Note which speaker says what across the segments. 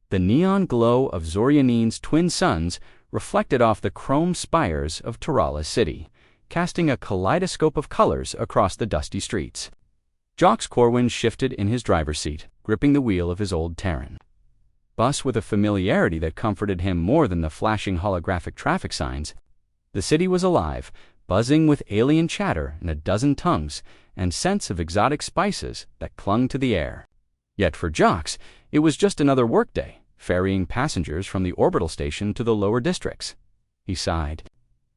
Speaker 1: The neon glow of Zorianine's twin suns reflected off the chrome spires of Terrala's city, casting a kaleidoscope of colors across the dusty streets. Jox Corwin shifted in his driver's seat, gripping the wheel of his old Terran bus with a familiarity that comforted him more than the flashing holographic traffic signs. The city was alive, buzzing with alien chatter in a dozen tongues and scents of exotic spices that clung to the air. Yet for Jox, it was just another workday, ferrying passengers from the orbital station to the lower districts. He sighed.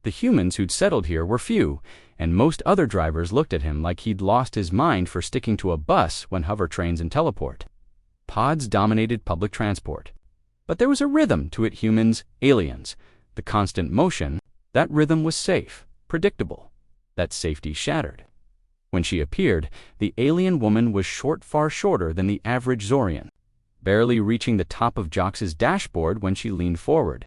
Speaker 1: The humans who'd settled here were few, and most other drivers looked at him like he'd lost his mind for sticking to a bus when hover trains and teleport. Pods dominated public transport. But there was a rhythm to it, humans, aliens. The constant motion, that rhythm was safe, predictable. That safety shattered. When she appeared, the alien woman was far shorter than the average Zorian, barely reaching the top of Jox's dashboard when she leaned forward.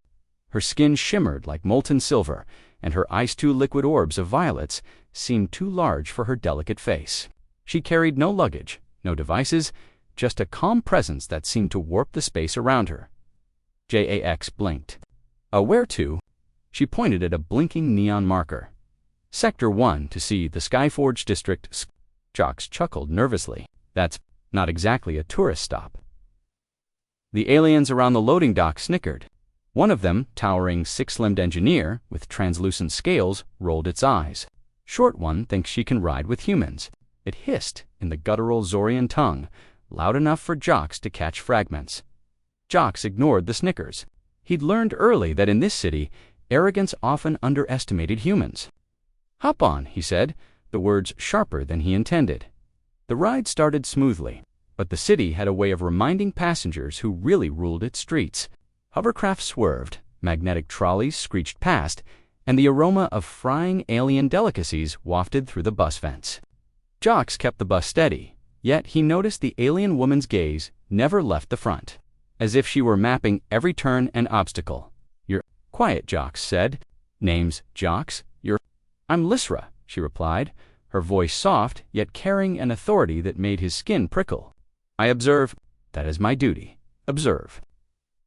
Speaker 1: Her skin shimmered like molten silver, and her ice-2 liquid orbs of violets seemed too large for her delicate face. She carried no luggage, no devices, just a calm presence that seemed to warp the space around her. Jax blinked. Where to? She pointed at a blinking neon marker. Sector 1 to see the Skyforge district. Jox chuckled nervously. That's not exactly a tourist stop. The aliens around the loading dock snickered. One of them, towering six-limbed engineer with translucent scales, rolled its eyes. Short one thinks she can ride with humans. It hissed in the guttural Zorian tongue, loud enough for Jox to catch fragments. Jox ignored the snickers. He'd learned early that in this city, arrogance often underestimated humans. Hop on, he said, the words sharper than he intended. The ride started smoothly, but the city had a way of reminding passengers who really ruled its streets. Hovercraft swerved, magnetic trolleys screeched past, and the aroma of frying alien delicacies wafted through the bus vents. Jox kept the bus steady, yet he noticed the alien woman's gaze never left the front, as if she were mapping every turn and obstacle. You're quiet, Jox said. Name's Jox. I'm Lysra, she replied, her voice soft, yet carrying an authority that made his skin prickle. I observe. That is my duty. Observe.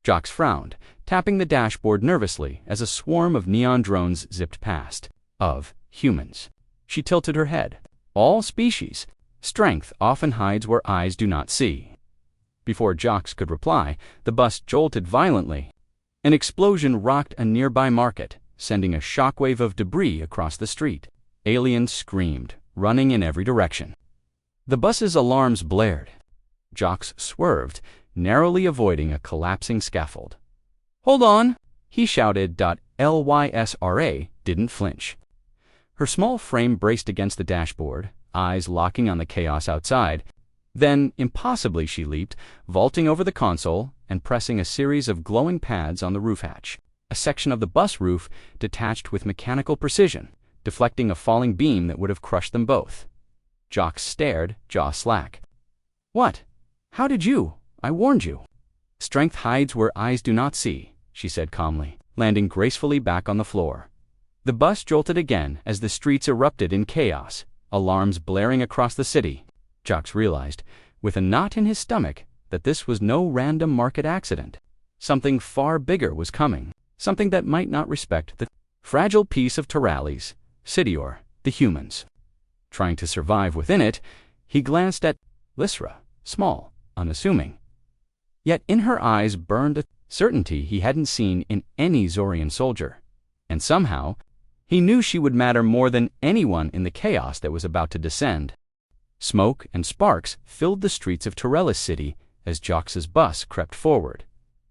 Speaker 1: Jox frowned, tapping the dashboard nervously as a swarm of neon drones zipped past. Of humans. She tilted her head. All species. Strength often hides where eyes do not see. Before Jox could reply, the bus jolted violently. An explosion rocked a nearby market, sending a shockwave of debris across the street. Aliens screamed, running in every direction. The bus's alarms blared. Jox swerved, narrowly avoiding a collapsing scaffold. Hold on, he shouted. Lysra didn't flinch. Her small frame braced against the dashboard, eyes locking on the chaos outside. Then, impossibly, she leaped, vaulting over the console and pressing a series of glowing pads on the roof hatch. A section of the bus roof detached with mechanical precision, deflecting a falling beam that would have crushed them both. Jox stared, jaw slack. What? How did you? I warned you. Strength hides where eyes do not see, she said calmly, landing gracefully back on the floor. The bus jolted again as the streets erupted in chaos, alarms blaring across the city. Jox realized, with a knot in his stomach, that this was no random market accident. Something far bigger was coming. Something that might not respect the fragile piece of Terrales, Sidior, the humans. Trying to survive within it, he glanced at Lysra, small, unassuming. Yet in her eyes burned a certainty he hadn't seen in any Zorian soldier. And somehow, he knew she would matter more than anyone in the chaos that was about to descend. Smoke and sparks filled the streets of Terrales City as Jox's bus crept forward.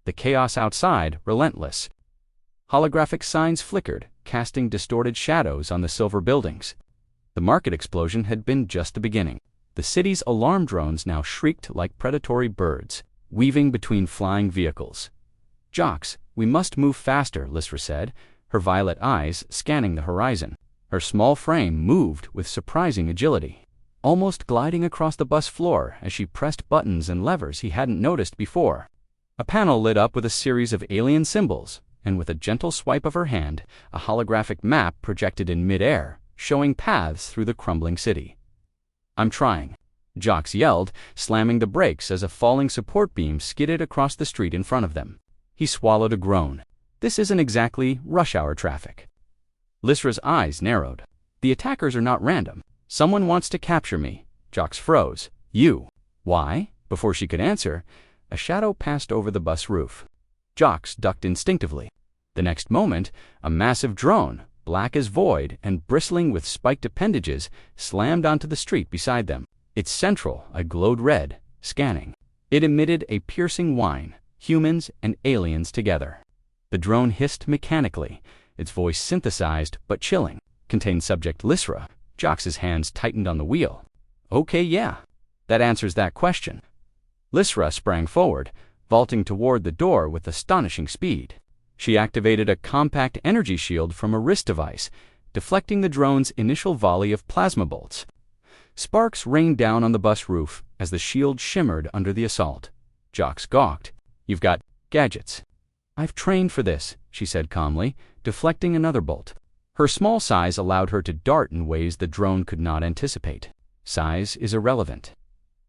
Speaker 1: The chaos outside relentless. Holographic signs flickered, casting distorted shadows on the silver buildings. The market explosion had been just the beginning. The city's alarm drones now shrieked like predatory birds, weaving between flying vehicles. Jox, we must move faster, Lysra said, her violet eyes scanning the horizon. Her small frame moved with surprising agility, almost gliding across the bus floor as she pressed buttons and levers he hadn't noticed before. A panel lit up with a series of alien symbols, and with a gentle swipe of her hand, a holographic map projected in mid-air, showing paths through the crumbling city. I'm trying. Jox yelled, slamming the brakes as a falling support beam skidded across the street in front of them. He swallowed a groan. This isn't exactly rush hour traffic. Lysra's eyes narrowed. The attackers are not random. Someone wants to capture me. Jox froze. You. Why? Before she could answer, a shadow passed over the bus roof. Jox ducked instinctively. The next moment, a massive drone, black as void and bristling with spiked appendages, slammed onto the street beside them. Its central, I glowed red, scanning. It emitted a piercing whine, humans and aliens together. The drone hissed mechanically, its voice synthesized but chilling. Contained subject Lysra. Jox's hands tightened on the wheel. Okay, yeah. That answers that question. Lysra sprang forward, vaulting toward the door with astonishing speed. She activated a compact energy shield from a wrist device, deflecting the drone's initial volley of plasma bolts. Sparks rained down on the bus roof as the shield shimmered under the assault. Jox gawked. You've got gadgets. I've trained for this, she said calmly, deflecting another bolt. Her small size allowed her to dart in ways the drone could not anticipate. Size is irrelevant.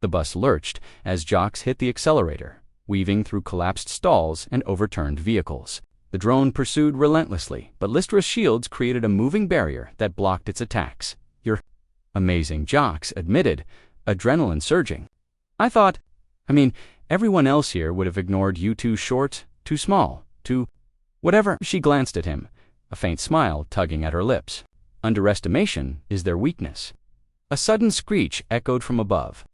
Speaker 1: The bus lurched as Jox hit the accelerator, weaving through collapsed stalls and overturned vehicles. The drone pursued relentlessly, but Lystra's shields created a moving barrier that blocked its attacks. You're amazing, Jox admitted, adrenaline surging. Everyone else here would have ignored you too short, too small, too whatever. She glanced at him, a faint smile tugging at her lips. Underestimation is their weakness. A sudden screech echoed from above.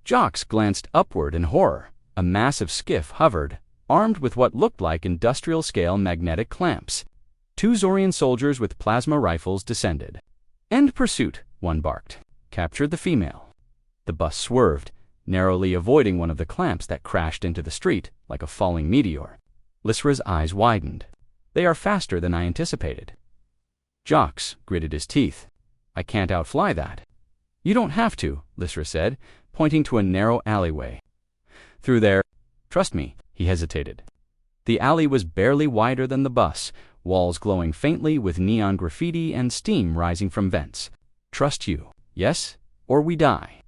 Speaker 1: Jox glanced upward in horror. A massive skiff hovered, armed with what looked like industrial-scale magnetic clamps. 2 Zorian soldiers with plasma rifles descended. End pursuit, one barked. Captured the female. The bus swerved, narrowly avoiding one of the clamps that crashed into the street like a falling meteor. Lysra's eyes widened. They are faster than I anticipated. Jox gritted his teeth. I can't outfly that. You don't have to, Lysra said, pointing to a narrow alleyway. Through there. Trust me, he hesitated. The alley was barely wider than the bus, walls glowing faintly with neon graffiti and steam rising from vents. Trust you, yes, or we die.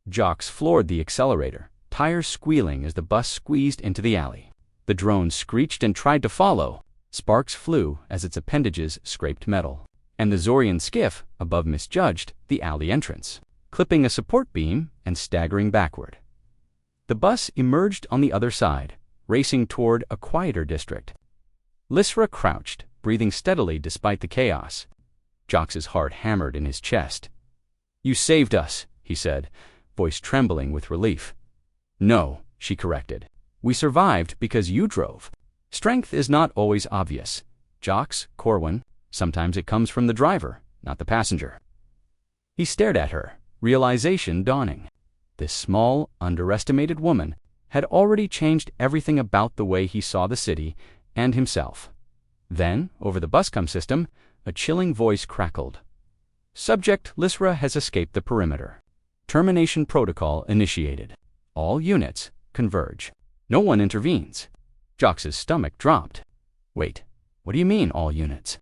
Speaker 1: Jox floored the accelerator, tires squealing as the bus squeezed into the alley. The drone screeched and tried to follow. Sparks flew as its appendages scraped metal, and the Zorian skiff above misjudged the alley entrance, clipping a support beam and staggering backward. The bus emerged on the other side, racing toward a quieter district. Lysra crouched, breathing steadily despite the chaos. Jox's heart hammered in his chest. You saved us, he said, voice trembling with relief. No, she corrected. We survived because you drove. Strength is not always obvious. Jox, Corwin, sometimes it comes from the driver, not the passenger. He stared at her, realization dawning. This small, underestimated woman had already changed everything about the way he saw the city and himself. Then, over the buscom system, a chilling voice crackled. Subject Lysra has escaped the perimeter. Termination protocol initiated. All units converge. No one intervenes. Jox's stomach dropped. Wait, what do you mean, all units?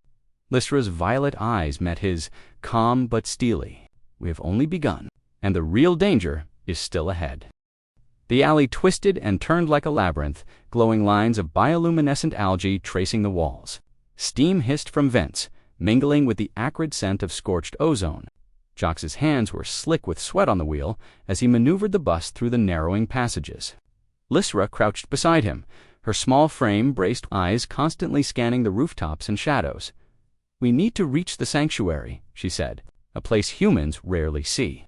Speaker 1: Lysra's violet eyes met his, calm but steely. We have only begun, and the real danger is still ahead. The alley twisted and turned like a labyrinth, glowing lines of bioluminescent algae tracing the walls. Steam hissed from vents, mingling with the acrid scent of scorched ozone. Jox's hands were slick with sweat on the wheel as he maneuvered the bus through the narrowing passages. Lysra crouched beside him, her small frame braced, eyes constantly scanning the rooftops and shadows. We need to reach the sanctuary, she said, a place humans rarely see.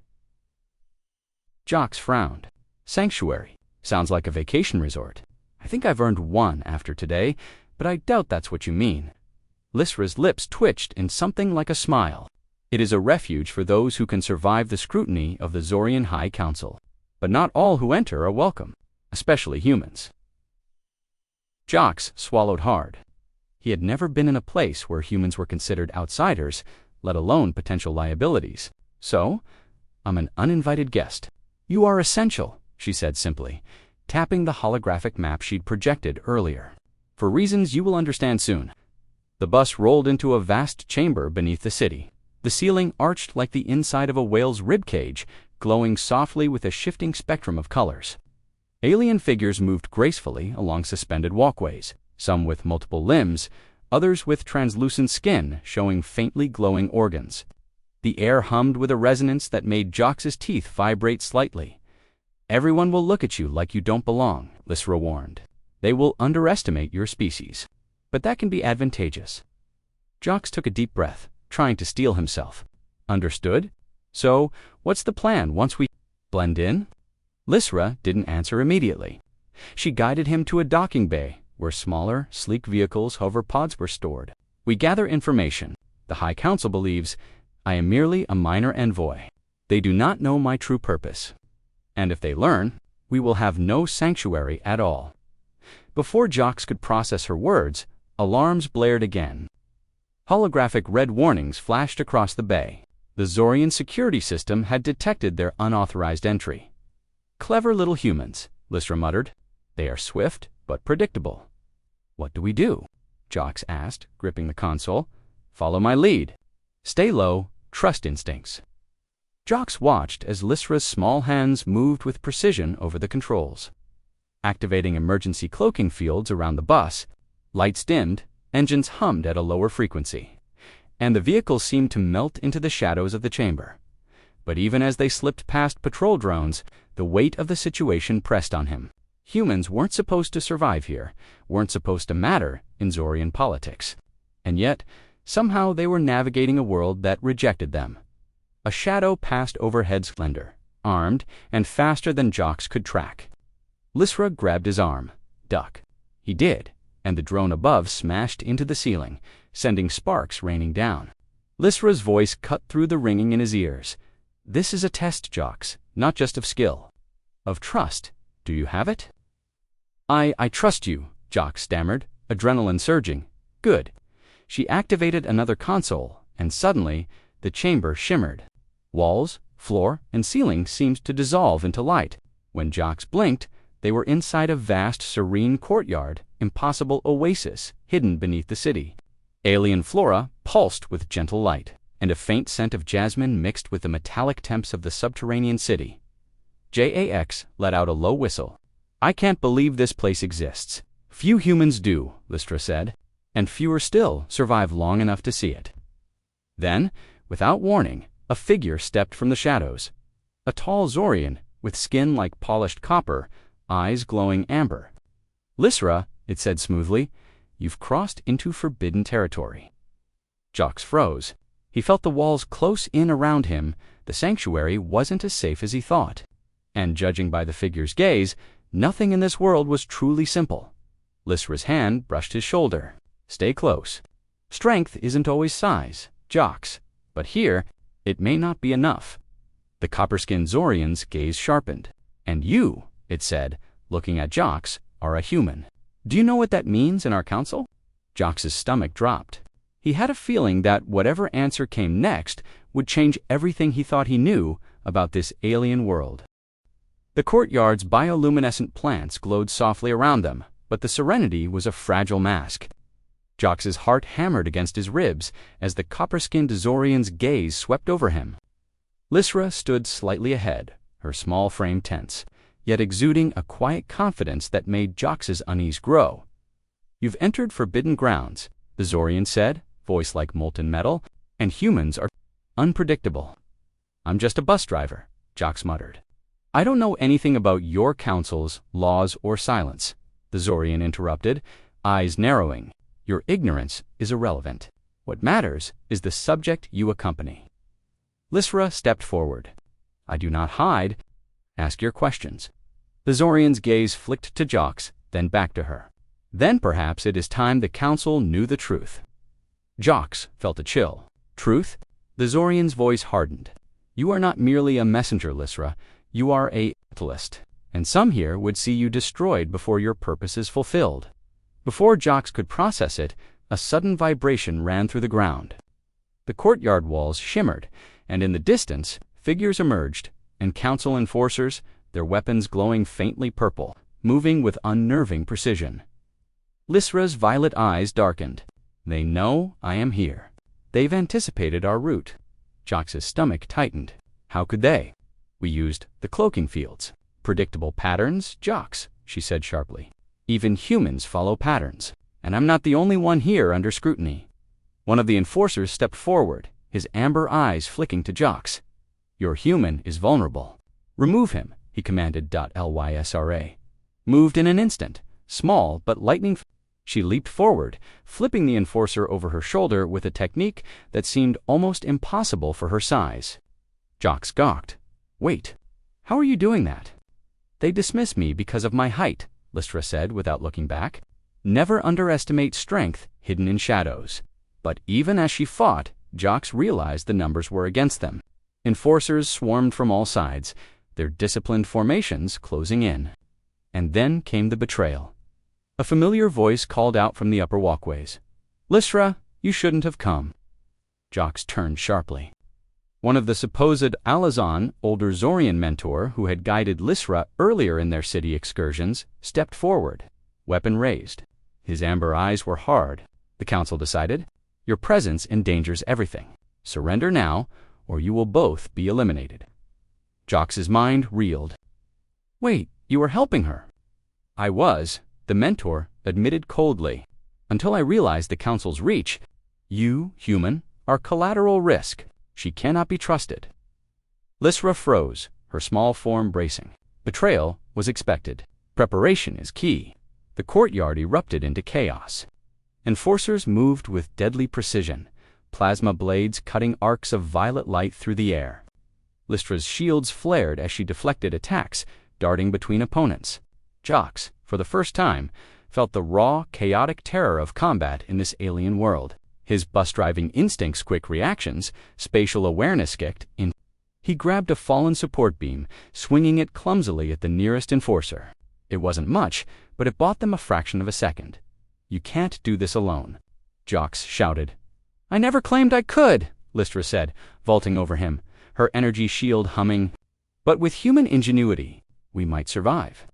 Speaker 1: Jox frowned. Sanctuary. Sounds like a vacation resort. I think I've earned one after today, but I doubt that's what you mean. Lysra's lips twitched in something like a smile. It is a refuge for those who can survive the scrutiny of the Zorian High Council. But not all who enter are welcome, especially humans. Jox swallowed hard. He had never been in a place where humans were considered outsiders, let alone potential liabilities. So, I'm an uninvited guest. You are essential, she said simply, tapping the holographic map she'd projected earlier. For reasons you will understand soon. The bus rolled into a vast chamber beneath the city. The ceiling arched like the inside of a whale's ribcage, glowing softly with a shifting spectrum of colors. Alien figures moved gracefully along suspended walkways, some with multiple limbs, others with translucent skin showing faintly glowing organs. The air hummed with a resonance that made Jox's teeth vibrate slightly. "Everyone will look at you like you don't belong," Lysra warned. "They will underestimate your species. But that can be advantageous." Jox took a deep breath, trying to steel himself. "Understood? So, what's the plan once we blend in?" Lysra didn't answer immediately. She guided him to a docking bay, where smaller, sleek vehicles hoverpods were stored. "We gather information. The High Council believes I am merely a minor envoy. They do not know my true purpose. And if they learn, we will have no sanctuary at all." Before Jox could process her words, alarms blared again. Holographic red warnings flashed across the bay. The Zorian security system had detected their unauthorized entry. "Clever little humans," Lysra muttered. "They are swift, but predictable." "What do we do?" Jox asked, gripping the console. "Follow my lead. Stay low, trust instincts." Jox watched as Lysra's small hands moved with precision over the controls. Activating emergency cloaking fields around the bus, lights dimmed, engines hummed at a lower frequency, and the vehicle seemed to melt into the shadows of the chamber. But even as they slipped past patrol drones, the weight of the situation pressed on him. Humans weren't supposed to survive here, weren't supposed to matter in Zorian politics. And yet, somehow they were navigating a world that rejected them. A shadow passed overhead, slender, armed, and faster than Jox could track. Lysra grabbed his arm. "Duck." He did, and the drone above smashed into the ceiling, sending sparks raining down. Lysra's voice cut through the ringing in his ears. "This is a test, Jox, not just of skill. Of trust. Do you have it?" I trust you," Jox stammered, adrenaline surging. "Good." She activated another console, and suddenly, the chamber shimmered. Walls, floor, and ceiling seemed to dissolve into light. When Jox blinked, they were inside a vast, serene courtyard, impossible oasis hidden beneath the city. Alien flora pulsed with gentle light, and a faint scent of jasmine mixed with the metallic temps of the subterranean city. Jax let out a low whistle. "I can't believe this place exists. Few humans do," Lysra said, "and fewer still survive long enough to see it." Then, without warning, a figure stepped from the shadows. A tall Zorian, with skin like polished copper, eyes glowing amber. "Lysra," it said smoothly, "you've crossed into forbidden territory." Jox froze. He felt the walls close in around him. The sanctuary wasn't as safe as he thought. And judging by the figure's gaze, nothing in this world was truly simple. Lysra's hand brushed his shoulder. "Stay close. Strength isn't always size, Jox, but here, it may not be enough." The copper-skinned Zorian's gaze sharpened. "And you," it said, looking at Jox, "are a human. Do you know what that means in our council?" Jox's stomach dropped. He had a feeling that whatever answer came next would change everything he thought he knew about this alien world. The courtyard's bioluminescent plants glowed softly around them, but the serenity was a fragile mask. Jox's heart hammered against his ribs as the copper-skinned Zorian's gaze swept over him. Lysra stood slightly ahead, her small frame tense, yet exuding a quiet confidence that made Jox's unease grow. "You've entered forbidden grounds," the Zorian said, voice like molten metal, "and humans are unpredictable." "I'm just a bus driver," Jox muttered. "I don't know anything about your councils, laws, or silence," the Zorian interrupted, eyes narrowing. "Your ignorance is irrelevant. What matters is the subject you accompany." Lysra stepped forward. "I do not hide. Ask your questions." The Zorian's gaze flicked to Jox, then back to her. "Then perhaps it is time the council knew the truth." Jox felt a chill. "Truth?" The Zorian's voice hardened. "You are not merely a messenger, Lysra. You are a catalyst, and some here would see you destroyed before your purpose is fulfilled." Before Jox could process it, a sudden vibration ran through the ground. The courtyard walls shimmered, and in the distance, figures emerged, and council enforcers, their weapons glowing faintly purple, moving with unnerving precision. Lysra's violet eyes darkened. "They know I am here. They've anticipated our route." Jox's stomach tightened. How could they? We used the cloaking fields. Predictable patterns, Jox, she said sharply. Even humans follow patterns, and I'm not the only one here under scrutiny. One of the enforcers stepped forward, his amber eyes flicking to Jox. Your human is vulnerable. Remove him, he commanded. Lysra moved in an instant, small but lightning. She leaped forward, flipping the enforcer over her shoulder with a technique that seemed almost impossible for her size. Jox gawked. Wait, how are you doing that? They dismiss me because of my height, Lysra said without looking back. Never underestimate strength hidden in shadows. But even as she fought, Jox realized the numbers were against them. Enforcers swarmed from all sides, their disciplined formations closing in. And then came the betrayal. A familiar voice called out from the upper walkways. Lysra, you shouldn't have come. Jox turned sharply. One of the supposed Alazan, older Zorian mentor who had guided Lysra earlier in their city excursions, stepped forward, weapon raised. His amber eyes were hard. The council decided, your presence endangers everything. Surrender now, or you will both be eliminated. Jox's mind reeled. Wait, you were helping her. I was, the mentor admitted coldly, until I realized the council's reach. You, human, are collateral risk. She cannot be trusted. Lysra froze, her small form bracing. Betrayal was expected. Preparation is key. The courtyard erupted into chaos. Enforcers moved with deadly precision, plasma blades cutting arcs of violet light through the air. Lystra's shields flared as she deflected attacks, darting between opponents. Jox, for the first time, felt the raw, chaotic terror of combat in this alien world. His bus-driving instincts' quick reactions, spatial awareness kicked in. He grabbed a fallen support beam, swinging it clumsily at the nearest enforcer. It wasn't much, but it bought them a fraction of a second. You can't do this alone, Jox shouted. I never claimed I could, Lystra said, vaulting over him, her energy shield humming. But with human ingenuity, we might survive.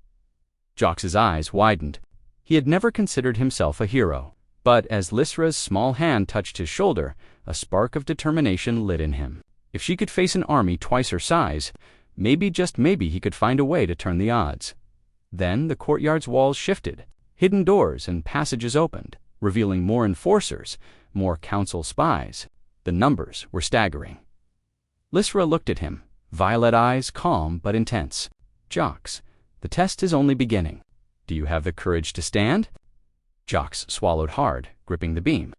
Speaker 1: Jox's eyes widened. He had never considered himself a hero. But as Lystra's small hand touched his shoulder, a spark of determination lit in him. If she could face an army twice her size, maybe, just maybe, he could find a way to turn the odds. Then the courtyard's walls shifted. Hidden doors and passages opened, revealing more enforcers, more council spies. The numbers were staggering. Lysra looked at him, violet eyes calm but intense. Jox, the test is only beginning. Do you have the courage to stand? Jox swallowed hard, gripping the beam.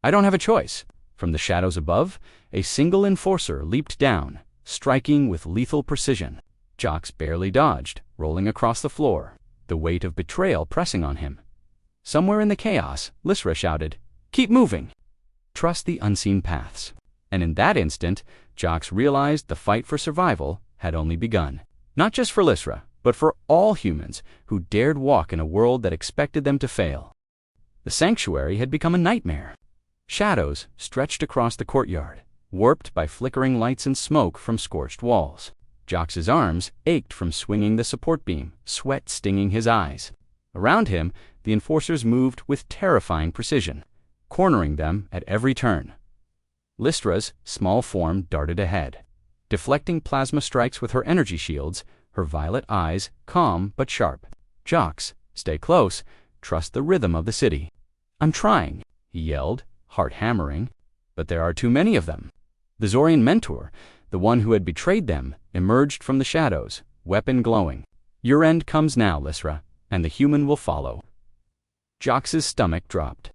Speaker 1: I don't have a choice. From the shadows above, a single enforcer leaped down, striking with lethal precision. Jox barely dodged, rolling across the floor, the weight of betrayal pressing on him. Somewhere in the chaos, Lysra shouted, Keep moving! Trust the unseen paths. And in that instant, Jox realized the fight for survival had only begun. Not just for Lysra, but for all humans who dared walk in a world that expected them to fail. The sanctuary had become a nightmare. Shadows stretched across the courtyard, warped by flickering lights and smoke from scorched walls. Jox's arms ached from swinging the support beam, sweat stinging his eyes. Around him, the enforcers moved with terrifying precision, cornering them at every turn. Lystra's small form darted ahead, deflecting plasma strikes with her energy shields, her violet eyes calm but sharp. Jox, stay close, trust the rhythm of the city. I'm trying, he yelled, heart hammering, but there are too many of them. The Zorian mentor, the one who had betrayed them, emerged from the shadows, weapon glowing. Your end comes now, Lysra, and the human will follow. Jox's stomach dropped.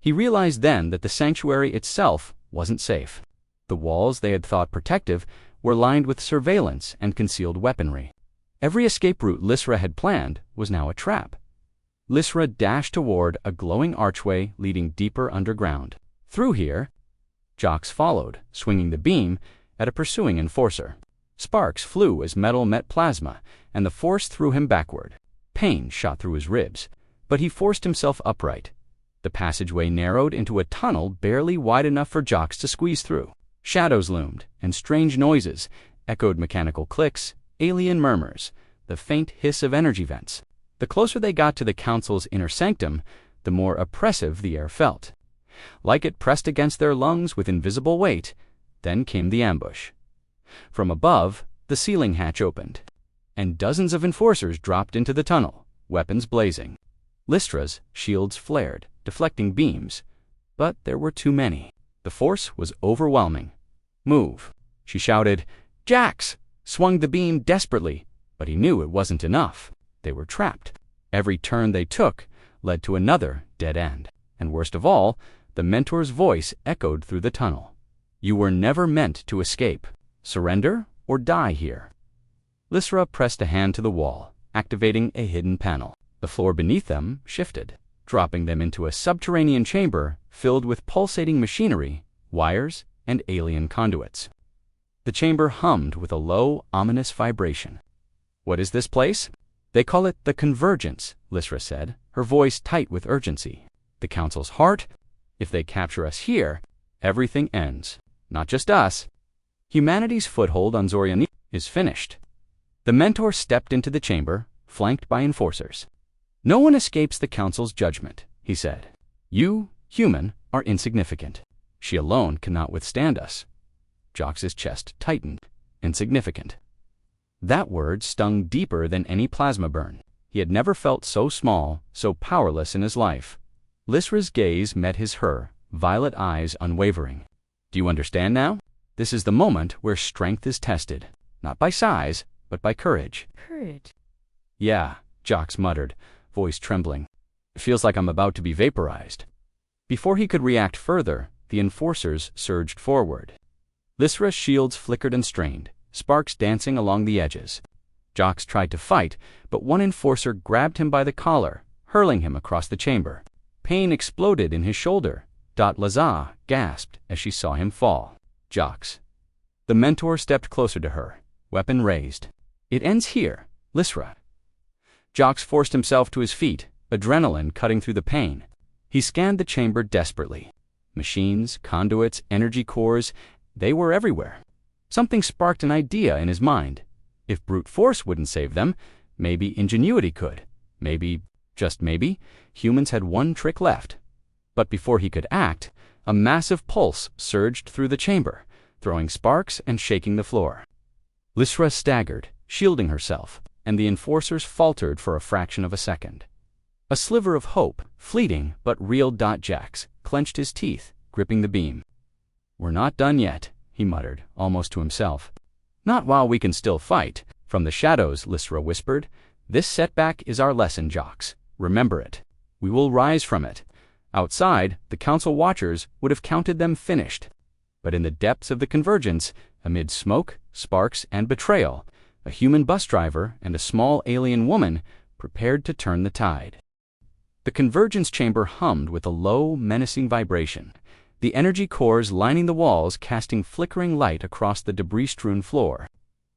Speaker 1: He realized then that the sanctuary itself wasn't safe. The walls they had thought protective were lined with surveillance and concealed weaponry. Every escape route Lysra had planned was now a trap. Lysra dashed toward a glowing archway leading deeper underground. Through here, Jox followed, swinging the beam at a pursuing enforcer. Sparks flew as metal met plasma, and the force threw him backward. Pain shot through his ribs, but he forced himself upright. The passageway narrowed into a tunnel barely wide enough for Jox to squeeze through. Shadows loomed, and strange noises echoed, mechanical clicks, alien murmurs, the faint hiss of energy vents. The closer they got to the council's inner sanctum, the more oppressive the air felt. Like it pressed against their lungs with invisible weight. Then came the ambush. From above, the ceiling hatch opened, and dozens of enforcers dropped into the tunnel, weapons blazing. Lystra's shields flared, deflecting beams, but there were too many. The force was overwhelming. "Move," she shouted. Jax swung the beam desperately, but he knew it wasn't enough. They were trapped. Every turn they took led to another dead end. And worst of all, the mentor's voice echoed through the tunnel. "You were never meant to escape. Surrender or die here." Lysra pressed a hand to the wall, activating a hidden panel. The floor beneath them shifted, dropping them into a subterranean chamber filled with pulsating machinery, wires, and alien conduits. The chamber hummed with a low, ominous vibration. "What is this place?" "They call it the Convergence," Lysra said, her voice tight with urgency. "The Council's heart. If they capture us here, everything ends. Not just us. Humanity's foothold on Xorian is finished." The mentor stepped into the chamber, flanked by enforcers. "No one escapes the Council's judgment," he said. "You, human, are insignificant. She alone cannot withstand us." Jox's chest tightened. Insignificant. That word stung deeper than any plasma burn. He had never felt so small, so powerless in his life. Lysra's gaze met her, violet eyes unwavering. "Do you understand now? This is the moment where strength is tested. Not by size, but by courage."
Speaker 2: Courage.
Speaker 1: "Yeah," Jox muttered, voice trembling. "It feels like I'm about to be vaporized." Before he could react further, the enforcers surged forward. Lysra's shields flickered and strained, sparks dancing along the edges. Jox tried to fight, but one enforcer grabbed him by the collar, hurling him across the chamber. Pain exploded in his shoulder. Laza gasped as she saw him fall. "Jox." The mentor stepped closer to her, weapon raised. "It ends here, Lysra." Jox forced himself to his feet, adrenaline cutting through the pain. He scanned the chamber desperately. Machines, conduits, energy cores, they were everywhere. Something sparked an idea in his mind. If brute force wouldn't save them, maybe ingenuity could. Maybe, just maybe, humans had one trick left. But before he could act, a massive pulse surged through the chamber, throwing sparks and shaking the floor. Lysra staggered, shielding herself, and the enforcers faltered for a fraction of a second. A sliver of hope, fleeting but real. Jax clenched his teeth, gripping the beam. "We're not done yet," he muttered, almost to himself. "Not while we can still fight." From the shadows, Lysra whispered, "This setback is our lesson, Jox. Remember it. We will rise from it." Outside, the Council watchers would have counted them finished. But in the depths of the Convergence, amid smoke, sparks, and betrayal, a human bus driver and a small alien woman prepared to turn the tide. The Convergence chamber hummed with a low, menacing vibration, the energy cores lining the walls casting flickering light across the debris-strewn floor.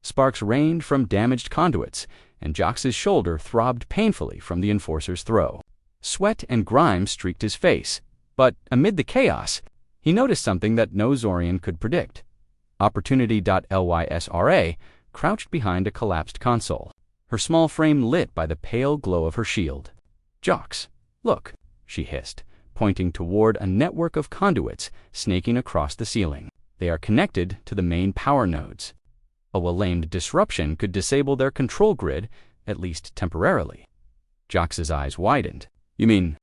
Speaker 1: Sparks rained from damaged conduits, and Jox's shoulder throbbed painfully from the enforcer's throw. Sweat and grime streaked his face, but amid the chaos, he noticed something that no Xorian could predict. Opportunity.Lysra crouched behind a collapsed console, her small frame lit by the pale glow of her shield. "Jox, look," she hissed, pointing toward a network of conduits snaking across the ceiling. "They are connected to the main power nodes. A well-aimed disruption could disable their control grid, at least temporarily." Jox's eyes widened. "You mean,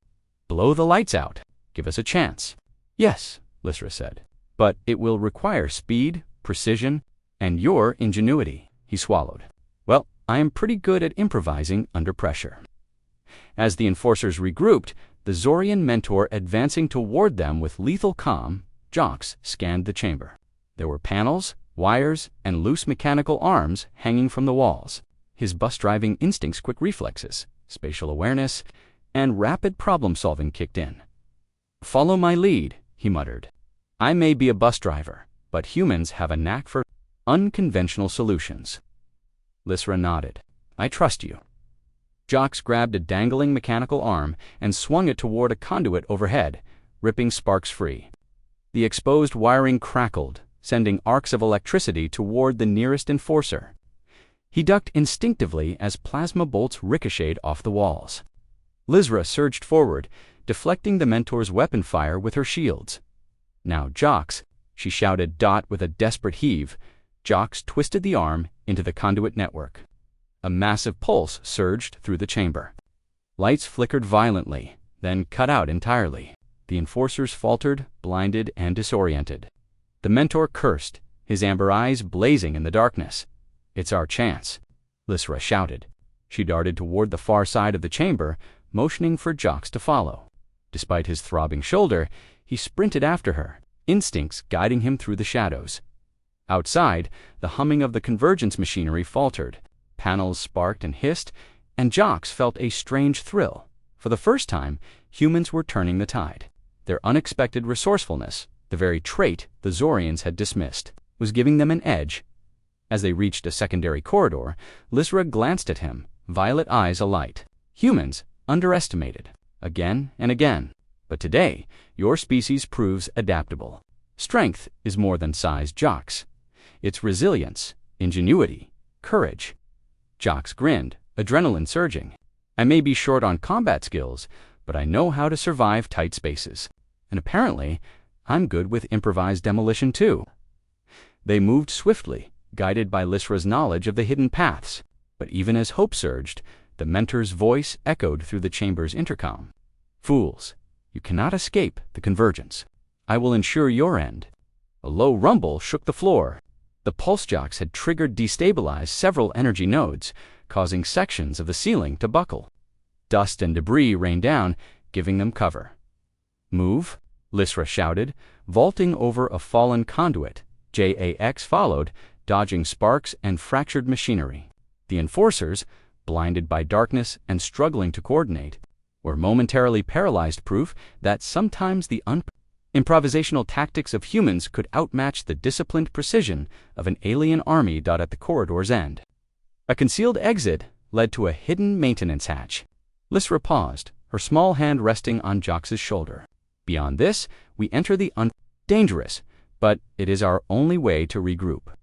Speaker 1: blow the lights out? Give us a chance?" "Yes," Lysra said. "But it will require speed, precision, and your ingenuity." He swallowed. "Well, I am pretty good at improvising under pressure." As the enforcers regrouped, the Xorian mentor advancing toward them with lethal calm, Jox scanned the chamber. There were panels, wires, and loose mechanical arms hanging from the walls. His bus-driving instincts, quick reflexes, spatial awareness, and rapid problem-solving kicked in. "Follow my lead," he muttered. "I may be a bus driver, but humans have a knack for unconventional solutions." Lysra nodded. "I trust you." Jox grabbed a dangling mechanical arm and swung it toward a conduit overhead, ripping sparks free. The exposed wiring crackled, sending arcs of electricity toward the nearest enforcer. He ducked instinctively as plasma bolts ricocheted off the walls. Lysra surged forward, deflecting the mentor's weapon fire with her shields. "Now, Jox," she shouted with a desperate heave, Jox twisted the arm into the conduit network. A massive pulse surged through the chamber. Lights flickered violently, then cut out entirely. The enforcers faltered, blinded, and disoriented. The mentor cursed, his amber eyes blazing in the darkness. "It's our chance," Lysra shouted. She darted toward the far side of the chamber, motioning for Jox to follow. Despite his throbbing shoulder, he sprinted after her, instincts guiding him through the shadows. Outside, the humming of the convergence machinery faltered. Panels sparked and hissed, and Jox felt a strange thrill. For the first time, humans were turning the tide. Their unexpected resourcefulness, the very trait the Zorians had dismissed, was giving them an edge. As they reached a secondary corridor, Lysra glanced at him, violet eyes alight. "Humans, underestimated. Again and again. But today, your species proves adaptable. Strength is more than size, Jox. It's resilience, ingenuity, courage." Jox grinned, adrenaline surging. "I may be short on combat skills, but I know how to survive tight spaces. And apparently, I'm good with improvised demolition too." They moved swiftly, guided by Lysra's knowledge of the hidden paths. But even as hope surged, the mentor's voice echoed through the chamber's intercom. "Fools, you cannot escape the convergence. I will ensure your end." A low rumble shook the floor. The pulse Jox had triggered destabilized several energy nodes, causing sections of the ceiling to buckle. Dust and debris rained down, giving them cover. "Move," Lysra shouted, vaulting over a fallen conduit. Jax followed, dodging sparks and fractured machinery. The enforcers, blinded by darkness and struggling to coordinate, were momentarily paralyzed, proof that sometimes the improvisational tactics of humans could outmatch the disciplined precision of an alien army. At the corridor's end, a concealed exit led to a hidden maintenance hatch. Lysra paused, her small hand resting on Jox's shoulder. "Beyond this, we enter the dangerous, but it is our only way to regroup."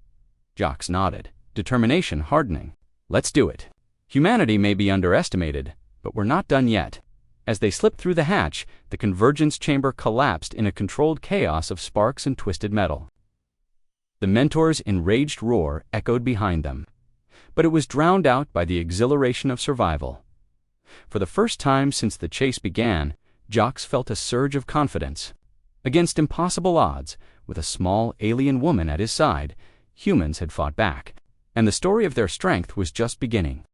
Speaker 1: Jox nodded, determination hardening. "Let's do it. Humanity may be underestimated, but we're not done yet." As they slipped through the hatch, the convergence chamber collapsed in a controlled chaos of sparks and twisted metal. The mentor's enraged roar echoed behind them, but it was drowned out by the exhilaration of survival. For the first time since the chase began, Jox felt a surge of confidence. Against impossible odds, with a small alien woman at his side, humans had fought back, and the story of their strength was just beginning.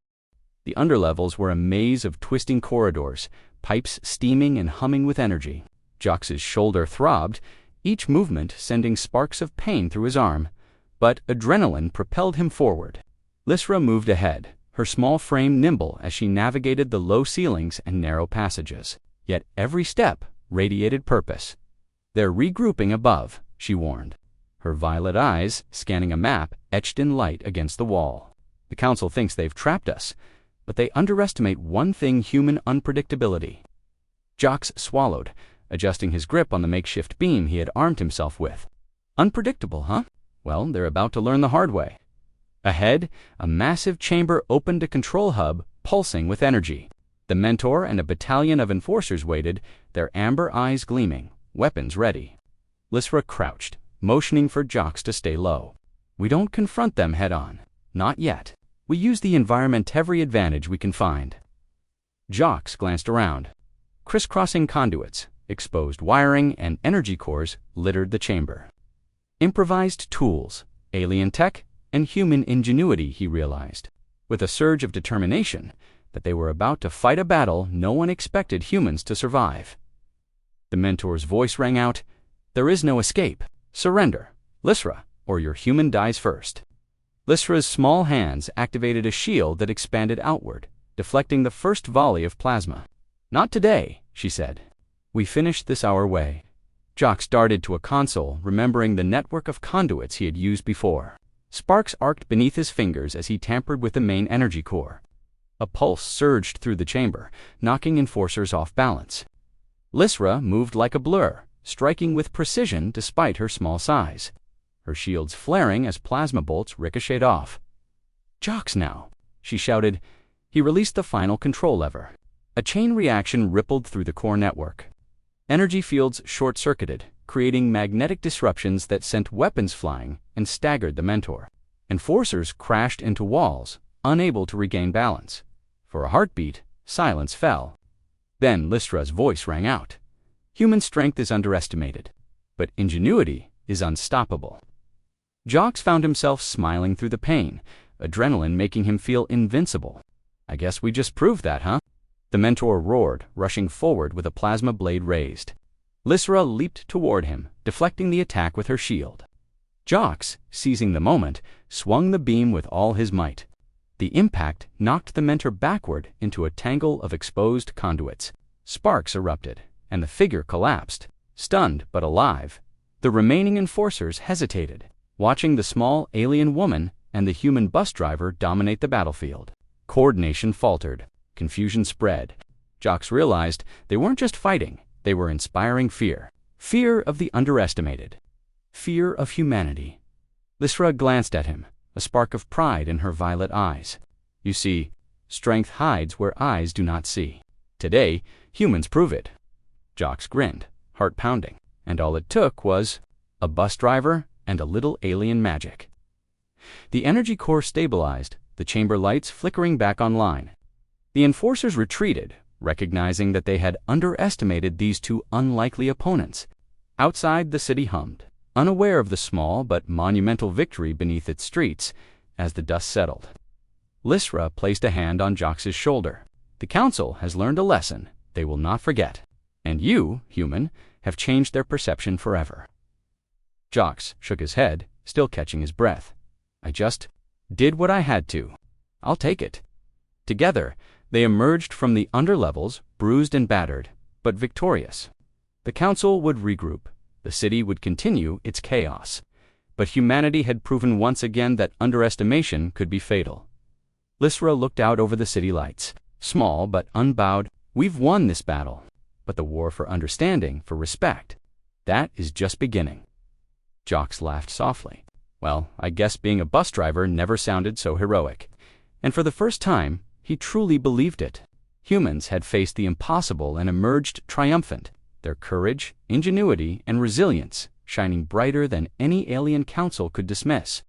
Speaker 1: The underlevels were a maze of twisting corridors, pipes steaming and humming with energy. Jox's shoulder throbbed, each movement sending sparks of pain through his arm, but adrenaline propelled him forward. Lysra moved ahead, her small frame nimble as she navigated the low ceilings and narrow passages. Yet every step radiated purpose. "They're regrouping above," she warned, her violet eyes scanning a map etched in light against the wall. "The Council thinks they've trapped us, but they underestimate one thing: human unpredictability." Jox swallowed, adjusting his grip on the makeshift beam he had armed himself with. "Unpredictable, huh? Well, they're about to learn the hard way." Ahead, a massive chamber opened a control hub, pulsing with energy. The mentor and a battalion of enforcers waited, their amber eyes gleaming, weapons ready. Lysra crouched, motioning for Jox to stay low. "We don't confront them head-on. Not yet. We use the environment every advantage we can find." Jox glanced around. Crisscrossing conduits, exposed wiring, and energy cores littered the chamber. Improvised tools, alien tech, and human ingenuity, he realized, with a surge of determination, that they were about to fight a battle no one expected humans to survive. The mentor's voice rang out, "There is no escape. Surrender, Lysra, or your human dies first." Lysra's small hands activated a shield that expanded outward, deflecting the first volley of plasma. "Not today," she said. "We finished this our way." Jox darted to a console, remembering the network of conduits he had used before. Sparks arced beneath his fingers as he tampered with the main energy core. A pulse surged through the chamber, knocking enforcers off balance. Lysra moved like a blur, striking with precision despite her small size, her shields flaring as plasma bolts ricocheted off. "Jox now," she shouted. He released the final control lever. A chain reaction rippled through the core network. Energy fields short-circuited, creating magnetic disruptions that sent weapons flying and staggered the mentor. Enforcers crashed into walls, unable to regain balance. For a heartbeat, silence fell. Then Lystra's voice rang out. Human strength is underestimated, but ingenuity is unstoppable. Jox found himself smiling through the pain, adrenaline making him feel invincible. I guess we just proved that, huh? The mentor roared, rushing forward with a plasma blade raised. Lysra leaped toward him, deflecting the attack with her shield. Jox, seizing the moment, swung the beam with all his might. The impact knocked the mentor backward into a tangle of exposed conduits. Sparks erupted, and the figure collapsed. Stunned but alive, the remaining enforcers hesitated, watching the small alien woman and the human bus driver dominate the battlefield. Coordination faltered. Confusion spread. Jox realized they weren't just fighting, they were inspiring fear. Fear of the underestimated. Fear of humanity. Lysra glanced at him, a spark of pride in her violet eyes. You see, strength hides where eyes do not see. Today, humans prove it. Jox grinned, heart pounding, and all it took was a bus driver and a little alien magic. The energy core stabilized, the chamber lights flickering back online. The enforcers retreated, recognizing that they had underestimated these two unlikely opponents. Outside, the city hummed, unaware of the small but monumental victory beneath its streets as the dust settled. Lysra placed a hand on Jox's shoulder. The council has learned a lesson they will not forget. And you, human, have changed their perception forever. Jox shook his head, still catching his breath. I just did what I had to. I'll take it. Together, they emerged from the underlevels, bruised and battered, but victorious. The council would regroup. The city would continue its chaos. But humanity had proven once again that underestimation could be fatal. Lysra looked out over the city lights. Small but unbowed, we've won this battle. But the war for understanding, for respect, that is just beginning. Jox laughed softly. Well, I guess being a bus driver never sounded so heroic. And for the first time, he truly believed it. Humans had faced the impossible and emerged triumphant, their courage, ingenuity, and resilience shining brighter than any alien council could dismiss.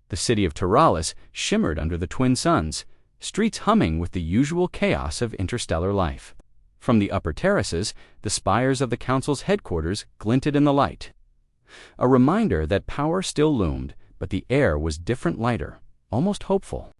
Speaker 1: The city of Taralis shimmered under the twin suns, streets humming with the usual chaos of interstellar life. From the upper terraces, the spires of the council's headquarters glinted in the light. A reminder that power still loomed, but the air was different, lighter, almost hopeful.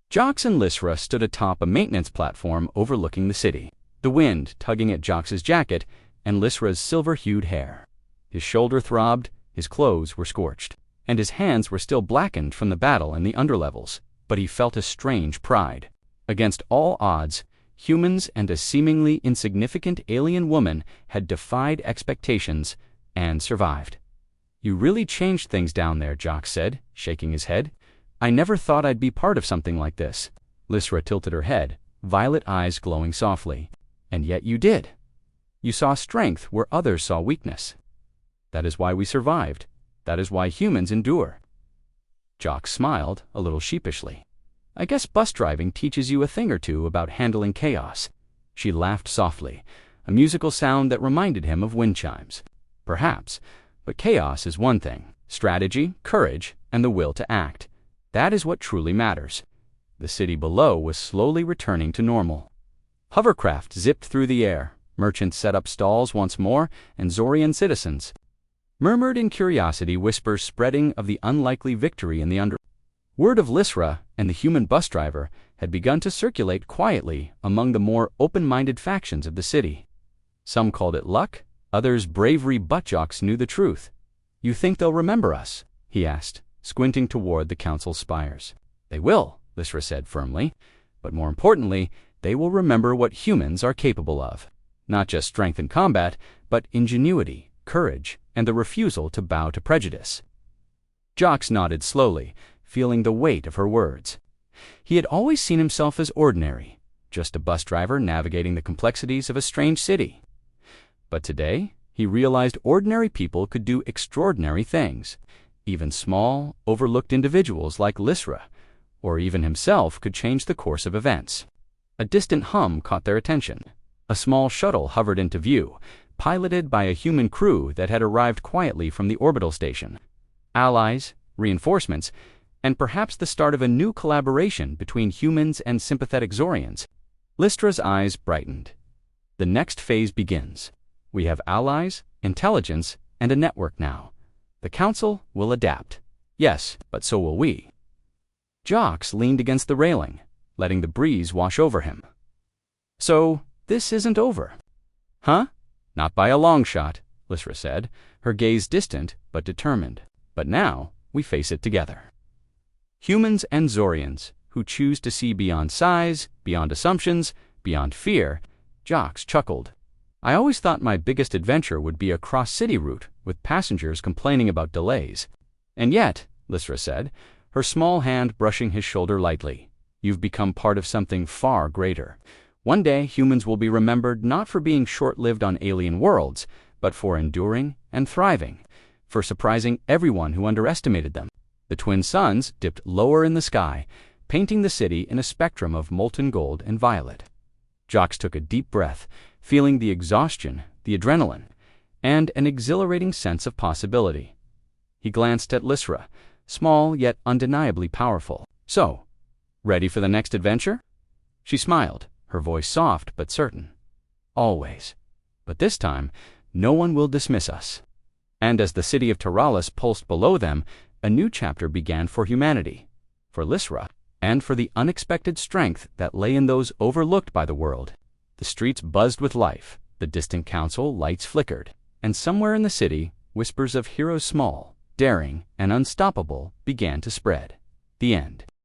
Speaker 1: Jox and Lysra stood atop a maintenance platform overlooking the city, the wind tugging at Jox's jacket and Lysra's silver-hued hair. His shoulder throbbed, his clothes were scorched, and his hands were still blackened from the battle in the underlevels, but he felt a strange pride. Against all odds, humans and a seemingly insignificant alien woman had defied expectations and survived. You really changed things down there, Jox said, shaking his head. I never thought I'd be part of something like this. Lysra tilted her head, violet eyes glowing softly. And yet you did. You saw strength where others saw weakness. That is why we survived. That is why humans endure. Jox smiled, a little sheepishly. I guess bus driving teaches you a thing or two about handling chaos. She laughed softly, a musical sound that reminded him of wind chimes. Perhaps, but chaos is one thing. Strategy, courage, and the will to act. That is what truly matters. The city below was slowly returning to normal. Hovercraft zipped through the air. Merchants set up stalls once more, and Zorian citizens murmured in curiosity, whispers spreading of the unlikely victory in the under. Word of Lysra and the human bus driver had begun to circulate quietly among the more open-minded factions of the city. Some called it luck, others bravery, but Jox knew the truth. You think they'll remember us? He asked, squinting toward the council's spires. They will, Lysra said firmly, but more importantly, they will remember what humans are capable of. Not just strength in combat, but ingenuity, courage, and the refusal to bow to prejudice. Jox nodded slowly, feeling the weight of her words. He had always seen himself as ordinary, just a bus driver navigating the complexities of a strange city. But today, he realized ordinary people could do extraordinary things. Even small, overlooked individuals like Lysra, or even himself, could change the course of events. A distant hum caught their attention. A small shuttle hovered into view, piloted by a human crew that had arrived quietly from the orbital station. Allies, reinforcements, and perhaps the start of a new collaboration between humans and sympathetic Zorians. Lystra's eyes brightened. The next phase begins. We have allies, intelligence, and a network now. The Council will adapt. Yes, but so will we. Jox leaned against the railing, letting the breeze wash over him. So, this isn't over. Huh? Not by a long shot, Lystra said, her gaze distant but determined. But now, we face it together. Humans and Zorians, who choose to see beyond size, beyond assumptions, beyond fear. Jox chuckled. I always thought my biggest adventure would be a cross-city route with passengers complaining about delays. And yet, Lystra said, her small hand brushing his shoulder lightly, you've become part of something far greater. One day, humans will be remembered not for being short-lived on alien worlds, but for enduring and thriving, for surprising everyone who underestimated them. The twin suns dipped lower in the sky, painting the city in a spectrum of molten gold and violet. Jox took a deep breath, feeling the exhaustion, the adrenaline, and an exhilarating sense of possibility. He glanced at Lystra, small yet undeniably powerful. So, ready for the next adventure? She smiled, her voice soft but certain. Always. But this time, no one will dismiss us. And as the city of Taralis pulsed below them, a new chapter began for humanity, for Lystra, and for the unexpected strength that lay in those overlooked by the world. The streets buzzed with life, the distant council lights flickered, and somewhere in the city, whispers of heroes small, daring, and unstoppable began to spread. The end.